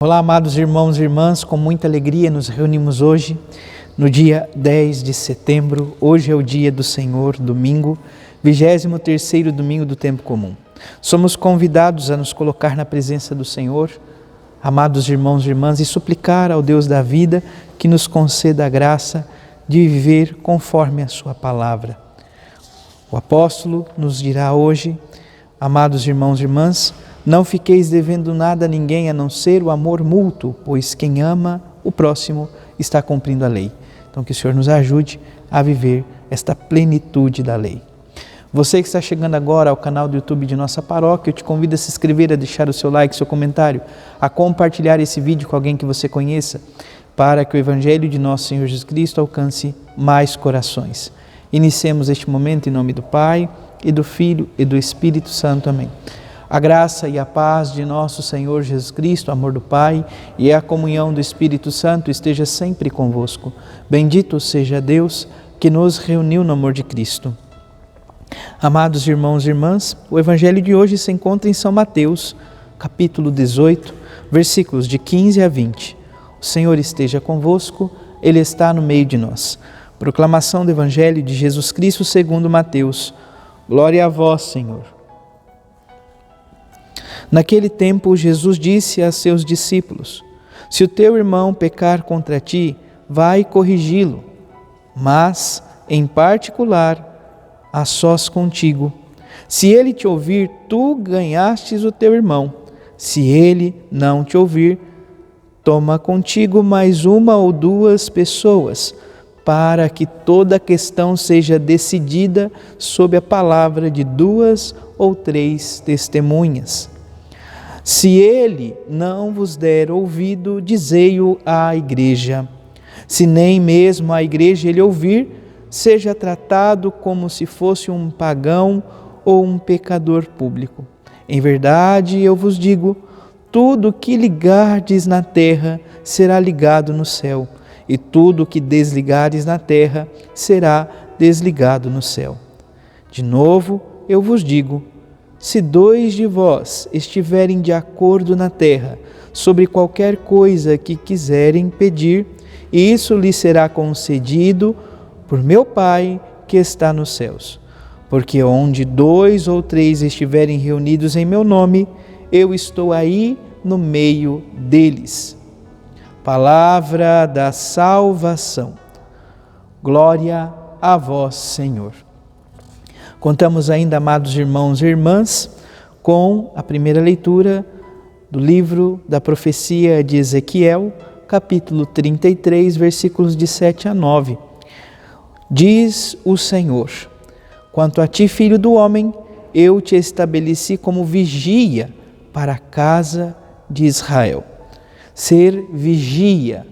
Olá, amados irmãos e irmãs, com muita alegria nos reunimos hoje, no dia 10 de setembro. Hoje é o dia do Senhor, domingo, 23º domingo do tempo comum. Somos convidados a nos colocar na presença do Senhor, amados irmãos e irmãs, e suplicar ao Deus da vida que nos conceda a graça de viver conforme a sua palavra. O apóstolo nos dirá hoje, amados irmãos e irmãs, não fiqueis devendo nada a ninguém a não ser o amor mútuo, pois quem ama o próximo está cumprindo a lei. Então que o Senhor nos ajude a viver esta plenitude da lei. Você que está chegando agora ao canal do YouTube de nossa paróquia, eu te convido a se inscrever, a deixar o seu like, seu comentário, a compartilhar esse vídeo com alguém que você conheça, para que o Evangelho de nosso Senhor Jesus Cristo alcance mais corações. Iniciemos este momento em nome do Pai, e do Filho e do Espírito Santo. Amém. A graça e a paz de nosso Senhor Jesus Cristo, o amor do Pai e a comunhão do Espírito Santo esteja sempre convosco. Bendito seja Deus que nos reuniu no amor de Cristo. Amados irmãos e irmãs, o Evangelho de hoje se encontra em São Mateus, capítulo 18, versículos de 15 a 20. O Senhor esteja convosco, Ele está no meio de nós. Proclamação do Evangelho de Jesus Cristo segundo Mateus. Glória a vós, Senhor. Naquele tempo, Jesus disse a seus discípulos: se o teu irmão pecar contra ti, vai corrigi-lo, mas, em particular, a sós contigo. Se ele te ouvir, tu ganhastes o teu irmão. Se ele não te ouvir, toma contigo mais uma ou duas pessoas, para que toda a questão seja decidida sob a palavra de 2 ou 3 testemunhas. Se ele não vos der ouvido, dizei-o à igreja. Se nem mesmo a igreja ele ouvir, seja tratado como se fosse um pagão ou um pecador público. Em verdade, eu vos digo, tudo que ligardes na terra será ligado no céu, e tudo que desligares na terra será desligado no céu. De novo, eu vos digo, se 2 de vós estiverem de acordo na terra sobre qualquer coisa que quiserem pedir, isso lhes será concedido por meu Pai que está nos céus. Porque onde 2 ou 3 estiverem reunidos em meu nome, eu estou aí no meio deles. Palavra da salvação. Glória a vós, Senhor. Contamos ainda, amados irmãos e irmãs, com a primeira leitura do livro da profecia de Ezequiel, capítulo 33, versículos de 7 a 9. Diz o Senhor: quanto a ti, filho do homem, eu te estabeleci como vigia para a casa de Israel. Ser vigia,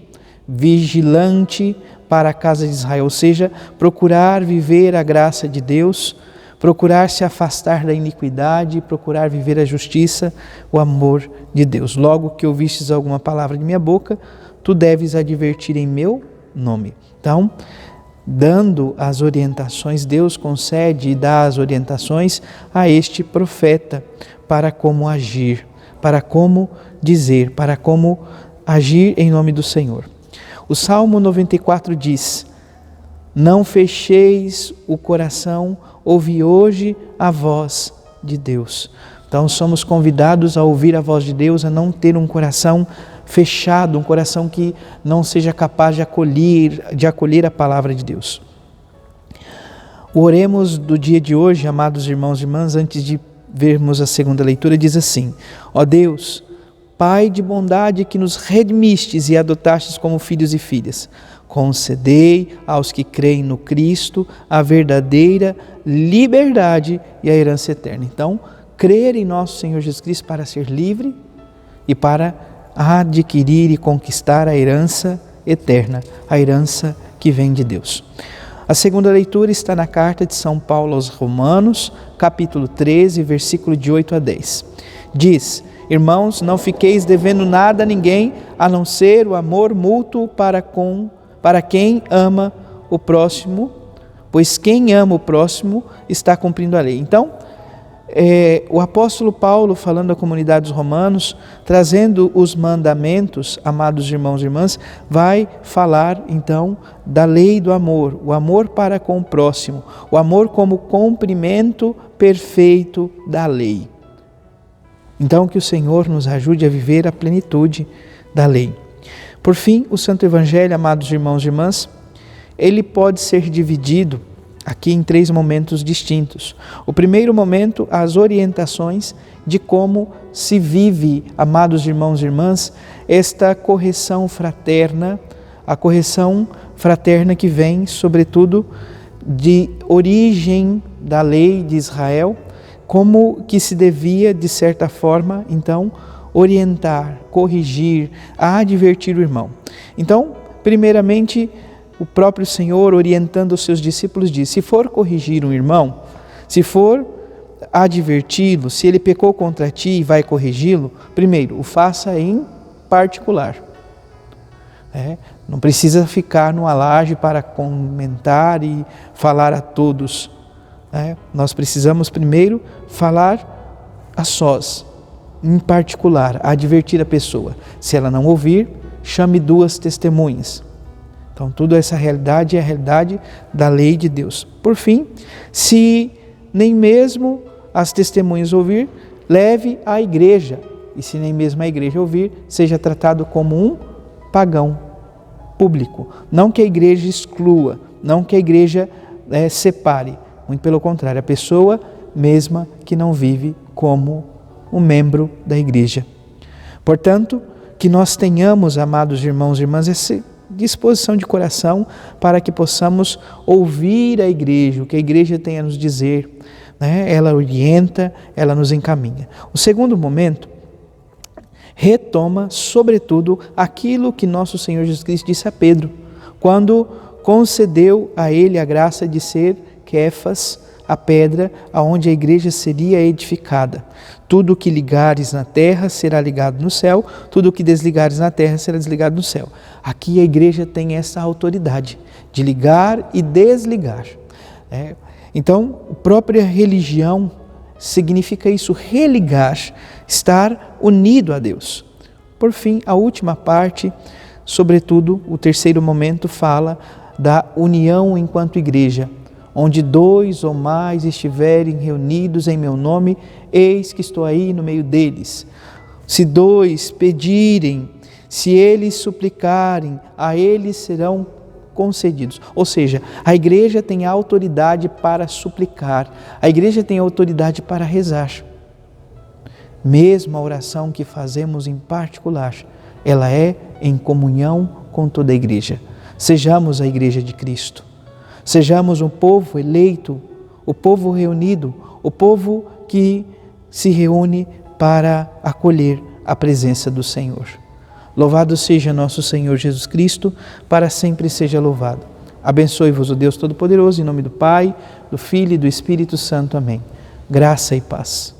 vigilante para a casa de Israel, ou seja, procurar viver a graça de Deus, procurar se afastar da iniquidade, procurar viver a justiça, o amor de Deus. Logo que ouvistes alguma palavra de minha boca, tu deves advertir em meu nome. Então, dando as orientações, Deus concede e dá as orientações a este profeta para como agir, para como dizer, para como agir em nome do Senhor. O Salmo 94 diz: não fecheis o coração, ouvi hoje a voz de Deus. Então somos convidados a ouvir a voz de Deus, a não ter um coração fechado, um coração que não seja capaz de acolher a palavra de Deus. Oremos do dia de hoje, amados irmãos e irmãs, antes de vermos a segunda leitura, diz assim: ó Deus, Pai de bondade que nos redimistes e adotastes como filhos e filhas, concedei aos que creem no Cristo a verdadeira liberdade e a herança eterna. Então, crer em nosso Senhor Jesus Cristo para ser livre e para adquirir e conquistar a herança eterna, a herança que vem de Deus. A segunda leitura está na carta de São Paulo aos Romanos, capítulo 13, versículo de 8 a 10. Diz: irmãos, não fiqueis devendo nada a ninguém, a não ser o amor mútuo para quem ama o próximo, pois quem ama o próximo está cumprindo a lei. Então, o apóstolo Paulo, falando à comunidade dos romanos, trazendo os mandamentos, amados irmãos e irmãs, vai falar então da lei do amor, o amor para com o próximo, o amor como cumprimento perfeito da lei. Então que o Senhor nos ajude a viver a plenitude da lei. Por fim, o Santo Evangelho, amados irmãos e irmãs, ele pode ser dividido aqui em 3 momentos distintos. O primeiro momento, as orientações de como se vive, amados irmãos e irmãs, esta correção fraterna, a correção fraterna que vem, sobretudo, de origem da lei de Israel, como que se devia, de certa forma, então, orientar, corrigir, advertir o irmão. Então, primeiramente, o próprio Senhor, orientando os seus discípulos, diz: se for corrigir um irmão, se for adverti-lo, se ele pecou contra ti e vai corrigi-lo, primeiro, o faça em particular. Não precisa ficar numa laje para comentar e falar a todos. Nós precisamos primeiro falar a sós, em particular, advertir a pessoa. Se ela não ouvir, chame 2 testemunhas. Então, toda essa realidade é a realidade da lei de Deus. Por fim, se nem mesmo as testemunhas ouvir, leve à igreja. E se nem mesmo a igreja ouvir, seja tratado como um pagão público. Não que a igreja exclua, não que a igreja separe. Muito pelo contrário, a pessoa mesma que não vive como um membro da igreja. Portanto, que nós tenhamos, amados irmãos e irmãs, essa disposição de coração para que possamos ouvir a igreja, o que a igreja tem a nos dizer. Ela orienta, ela nos encaminha. O segundo momento retoma, sobretudo, aquilo que nosso Senhor Jesus Cristo disse a Pedro, quando concedeu a ele a graça de ser Quefas, a pedra aonde a igreja seria edificada. Tudo o que ligares na terra será ligado no céu, tudo o que desligares na terra será desligado no céu. Aqui a igreja tem essa autoridade de ligar e desligar. Então, a própria religião significa isso, religar, estar unido a Deus. Por fim, a última parte, sobretudo, o terceiro momento fala da união enquanto igreja, onde 2 ou mais estiverem reunidos em meu nome, eis que estou aí no meio deles. Se 2 pedirem, se eles suplicarem, a eles serão concedidos. Ou seja, a igreja tem autoridade para suplicar, a igreja tem autoridade para rezar. Mesmo a oração que fazemos em particular, ela é em comunhão com toda a igreja. Sejamos a igreja de Cristo. Sejamos um povo eleito, o povo reunido, o povo que se reúne para acolher a presença do Senhor. Louvado seja nosso Senhor Jesus Cristo, para sempre seja louvado. Abençoe-vos o Deus Todo-Poderoso, em nome do Pai, do Filho e do Espírito Santo. Amém. Graça e paz.